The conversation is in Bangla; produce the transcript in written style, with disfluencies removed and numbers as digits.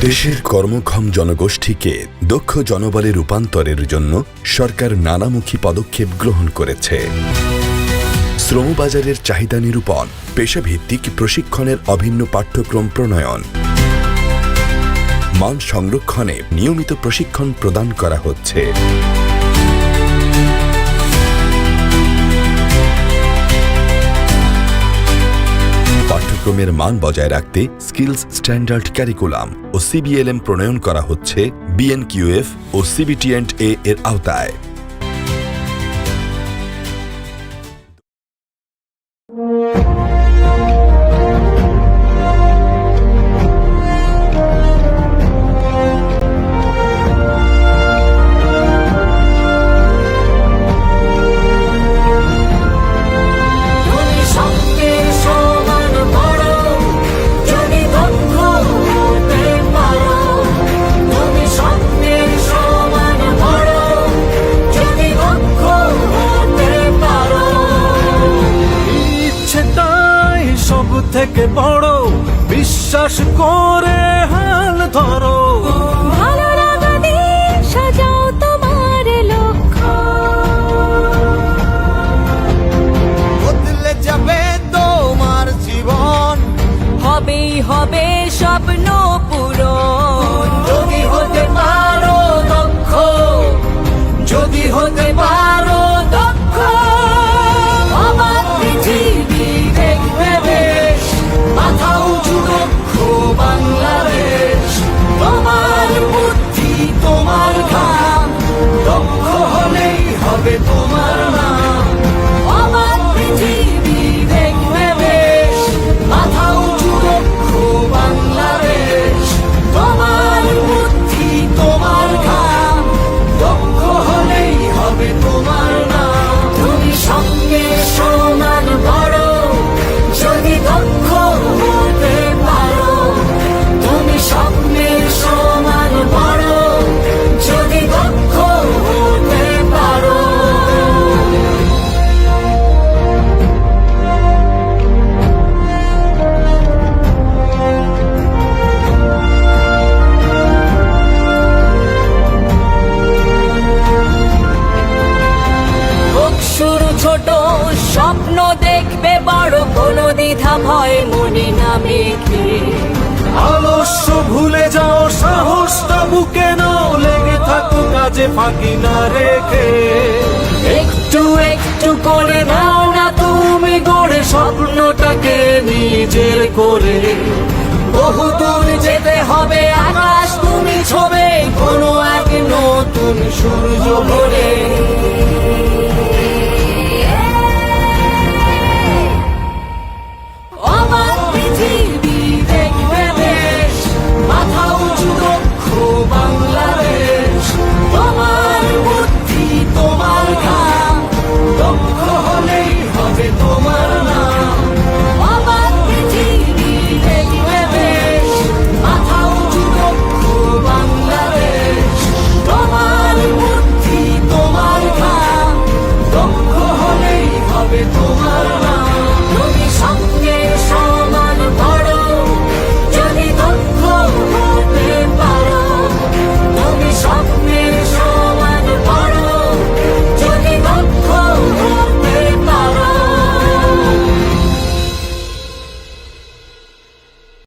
দেশের কর্মক্ষম জনগোষ্ঠীকে দক্ষ জনবলে রূপান্তরের জন্য সরকার নানামুখী পদক্ষেপ গ্রহণ করেছে। শ্রমবাজারের চাহিদা নিরূপণ, পেশাভিত্তিক প্রশিক্ষণের অভিন্ন পাঠ্যক্রম প্রণয়ন, মান সংরক্ষণে নিয়মিত প্রশিক্ষণ প্রদান করা হচ্ছে। পাঠ্যক্রমের মান বজায় রাখতে স্কিলস স্ট্যান্ডার্ড ক্যারিকুলাম ও সিবিএলএম প্রণয়ন করা হচ্ছে বিএনকিউএফ ও সিবিটি&এ এর আওতায়। থেকে বড় বিশ্বাস করে হাল ধরো, ভালো লাগা দিয়ে সাজাও তোমার লক্ষ্য, বদলে যাবে তোমার জীবন, হবেই হবে স্বপ্ন পূরণ। যদি হতে পারো দক্ষ, যদি হতে পারো দক্ষ, অবাক পৃথিবী দেখবে বেশ, মাথা উঁচু দক্ষ বাংলাদেশ। তোমার বুদ্ধি, তোমার ঘাম, দক্ষ হলেই হবে তোমার নাম। অবাক পৃথিবী দেখবে বেশ, মাথা উঁচু দক্ষ বাংলাদেশ। তোমার বুদ্ধি, তোমার ঘাম, দক্ষ হলেই হবে তোমার নাম। তুমি সঙ্গে সমান বড়, যদি দক্ষ হতে পারো। তুমি স্বপ্নের সমান বড়, যদি দক্ষ হতে পারো। হোক শুরু ছোট, স্বপ্ন দেখবে বড়, কোনো দ্বিধা ভয় মনে না মেখে। আলস্য ভুলে যাও, সাহসটা বুকে নাও, লেগে থাকো কাজে ফাঁকি না রেখে। একটু একটু করে নাও না তুমি গড়ে স্বপ্নটাকে নিজের করে। বহু দূর যেতে হবে, আকাশ তুমি ছবে, কোনো এক নতুন সূর্য ভরে।